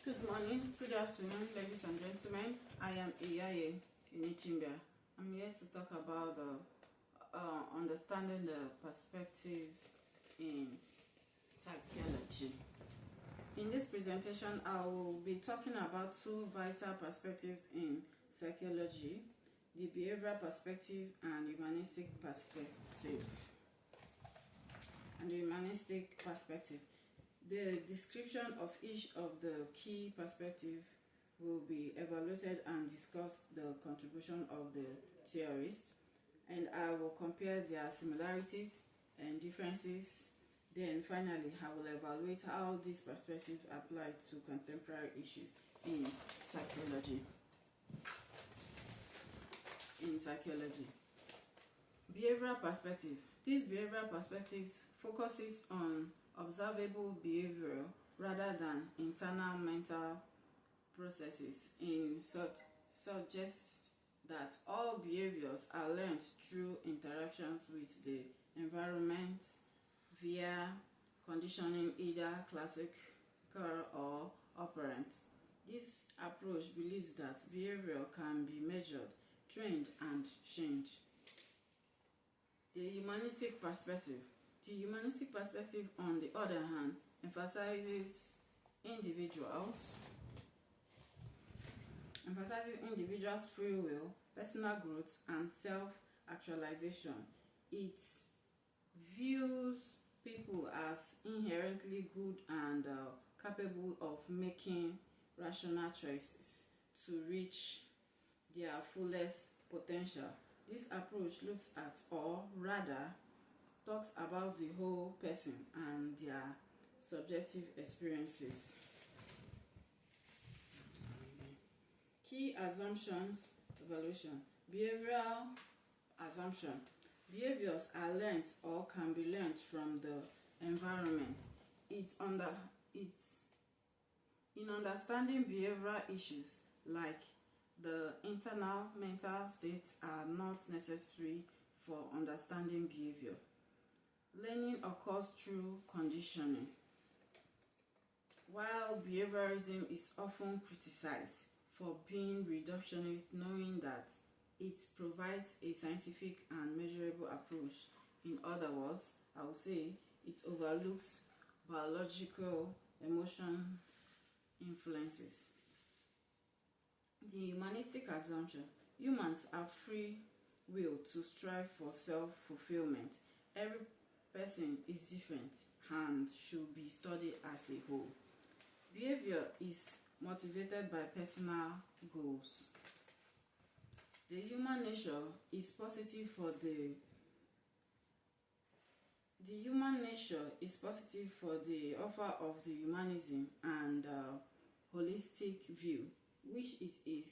Good morning, good afternoon, ladies and gentlemen. I am Iyaye Inichimbia. I'm here to talk about understanding the perspectives in psychology. In this presentation, I will be talking about two vital perspectives in psychology: the behavioral perspective and humanistic perspective. The description of each of the key perspectives will be evaluated and discuss the contribution of the theorists, and I will compare their similarities and differences. Then finally, I will evaluate how these perspectives apply to contemporary issues in psychology. Behavioral perspective. This behavioral perspective focuses on observable behavior rather than internal mental processes. Suggests that all behaviors are learned through interactions with the environment via conditioning, either classical or operant. This approach believes that behavior can be measured, trained, and changed. The humanistic perspective. The humanistic perspective, on the other hand, emphasizes individuals' free will, personal growth, and self-actualization. It views people as inherently good and capable of making rational choices to reach their fullest potential. This approach looks at, or rather talks about, the whole person and their subjective experiences. Key assumptions evaluation. Behavioral assumption. Behaviors are learned or can be learned from the environment. In understanding behavioral issues like the internal mental states are not necessary for understanding behavior. Learning occurs through conditioning. While behaviorism is often criticized for being reductionist, knowing that it provides a scientific and measurable approach. In other words, I would say it overlooks biological emotion influences. The humanistic assumption. Humans have free will to strive for self-fulfillment. Every person is different and should be studied as a whole. Behavior is motivated by personal goals. The human nature is positive for the offer of the humanism and holistic view, which it is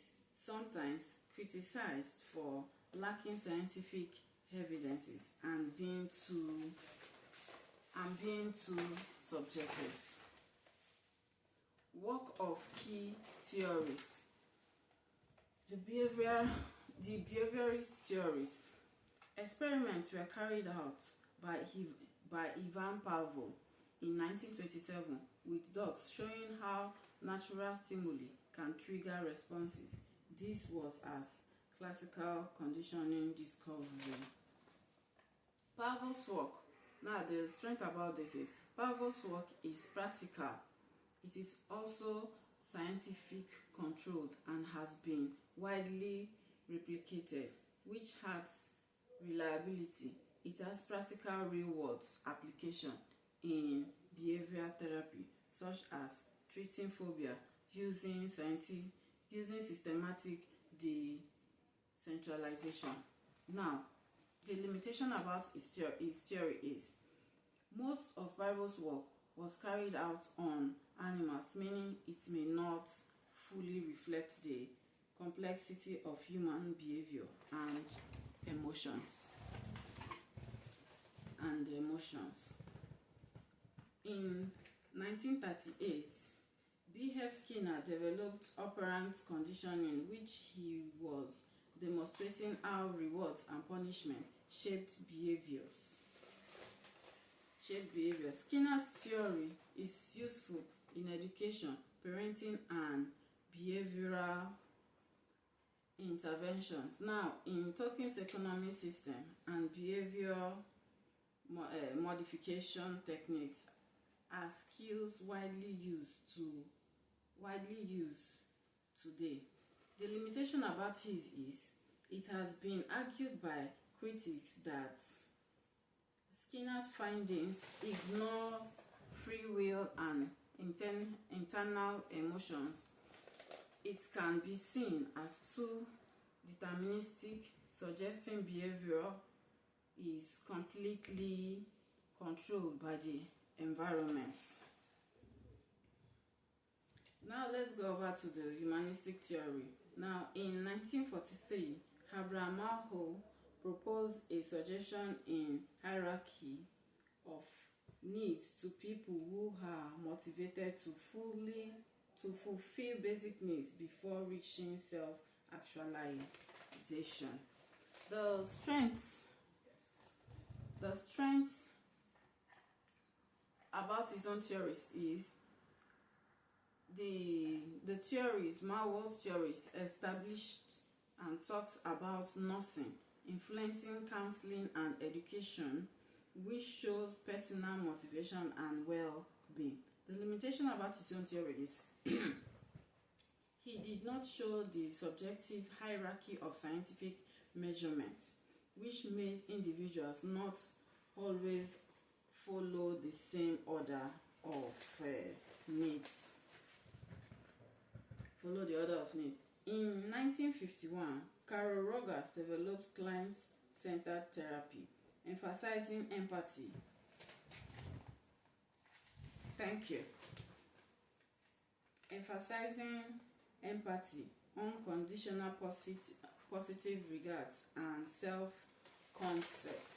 sometimes criticized for lacking scientific evidences and being too subjective. Work of key theorists. The behaviorist theories. Experiments were carried out by Ivan Pavlov in 1927 with dogs, showing how natural stimuli can trigger responses. This was as classical conditioning discovery. Pavlov's work. Now, the strength about this is Pavlov's work is practical. It is also scientific controlled and has been widely replicated, which has reliability. It has practical real-world application in behavioral therapy, such as treating phobia using systematic decentralization. Now, the limitation about his theory is most of Pavlov's work was carried out on animals, meaning it may not fully reflect the complexity of human behavior and emotions. In 1938, B.F. Skinner developed operant conditioning, which he was demonstrating how rewards and punishment shaped behavior. Skinner's theory is useful in education, parenting and behavioral interventions. Now, in Tolkien's economic system and behavior modification techniques are skills widely used today. The limitation about his is it has been argued by critics that Skinner's findings ignores free will and internal emotions. It can be seen as too deterministic, suggesting behavior is completely controlled by the environment. Now let's go over to the humanistic theory. Now, in 1943, Abraham Maslow proposed a suggestion in hierarchy of needs to people who are motivated to fulfill basic needs before reaching self-actualization. The strength about his own theories is the theories, Maslow's theories, established and talks about nursing, influencing counseling and education, which shows personal motivation and well-being. The limitation about his own theory is he did not show the subjective hierarchy of scientific measurements, which made individuals not always follow the same order of needs. In 1951, Carol Rogers developed client-centered therapy, emphasizing empathy. Emphasizing empathy, unconditional positive regards, and self-concept.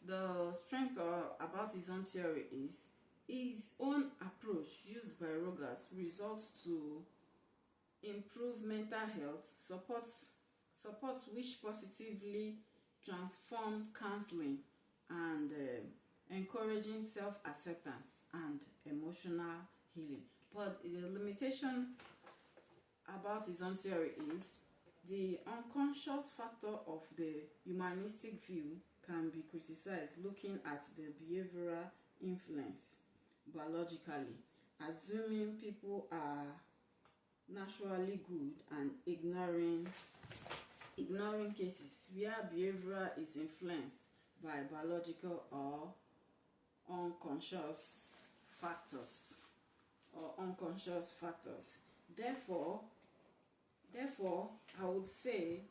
The strength about his own theory is his own approach used by Rogers results to improve mental health, supports which positively transformed counseling and encouraging self-acceptance and emotional healing. But the limitation about his own theory is the unconscious factor of the humanistic view can be criticized looking at the behavioral influence biologically, assuming people are naturally good and ignoring cases where behavior is influenced by biological or unconscious factors. Therefore, I would say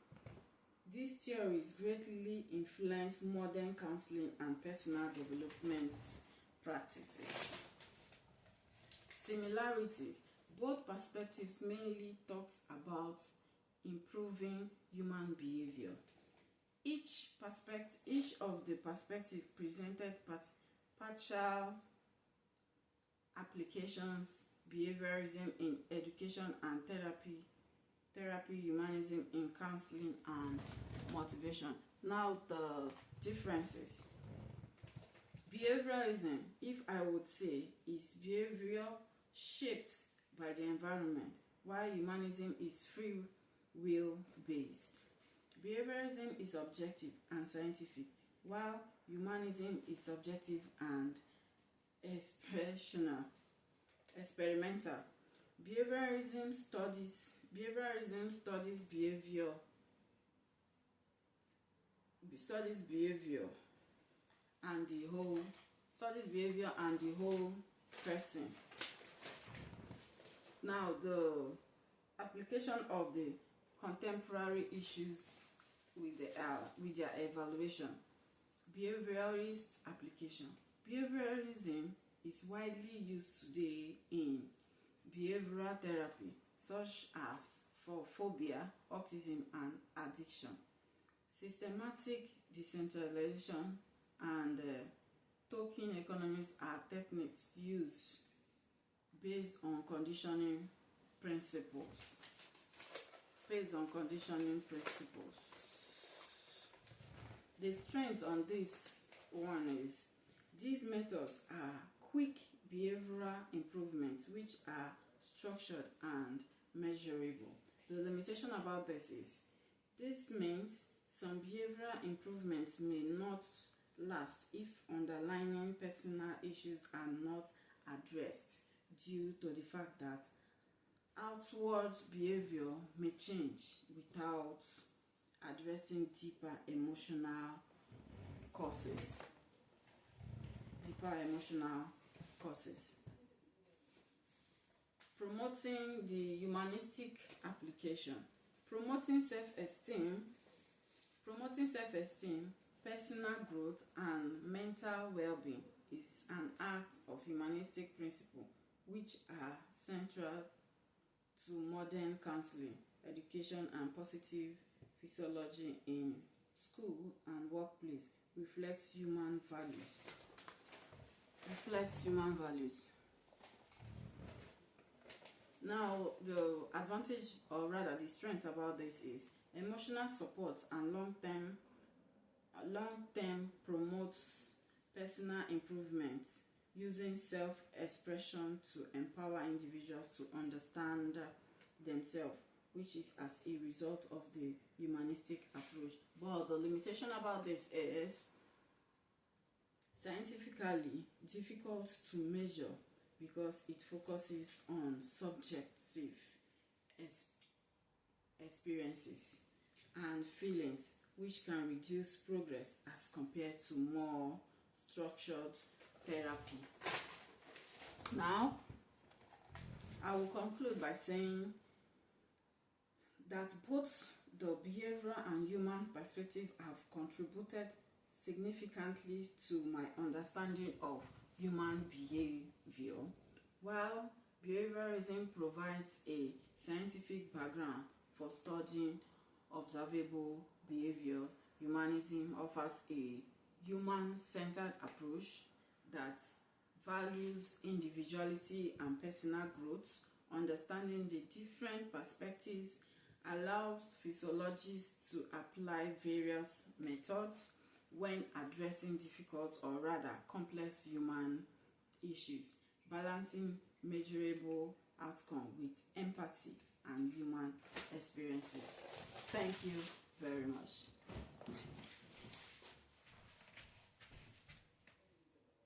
these theories greatly influence modern counseling and personal development practices. Similarities. Both perspectives mainly talks about improving human behavior. Each of the perspectives presented partial applications, behaviorism in education and therapy, humanism in counseling and motivation. Now the differences. Behaviorism, if I would say, is behavior shaped by the environment, while humanism is free will based. Behaviorism is objective and scientific, while humanism is subjective and experimental. Behaviorism studies behavior and the whole person. Now the application of the contemporary issues with their evaluation. Behaviorist application. Behaviorism is widely used today in behavioral therapy, such as for phobia, autism, and addiction. Systematic decentralization and token economics are techniques used based on conditioning principles. The strength on this one is these methods are quick behavioral improvements which are structured and measurable. The limitation about this means some behavioral improvements may not last if underlying personal issues are not addressed due to the fact that outward behavior may change without addressing deeper emotional causes. Promoting the humanistic application. Promoting self-esteem, personal growth, and mental well-being is an act of humanistic principle which are central to modern counseling, education, and positive physiology in school and workplace. Reflects human values. Now, the advantage, or rather the strength about this is emotional support and long-term promotes personal improvement using self-expression to empower individuals to understand themselves, which is as a result of the humanistic approach. But the limitation about this is scientifically difficult to measure because it focuses on subjective experiences and feelings, which can reduce progress as compared to more structured therapy. Now, I will conclude by saying that both the behavioral and human perspective have contributed significantly to my understanding of human behavior. While behaviorism provides a scientific background for studying observable behaviors, humanism offers a human-centered approach that values individuality and personal growth. Understanding the different perspectives allows physiologists to apply various methods when addressing difficult or rather complex human issues, balancing measurable outcome with empathy and human experiences. Thank you very much.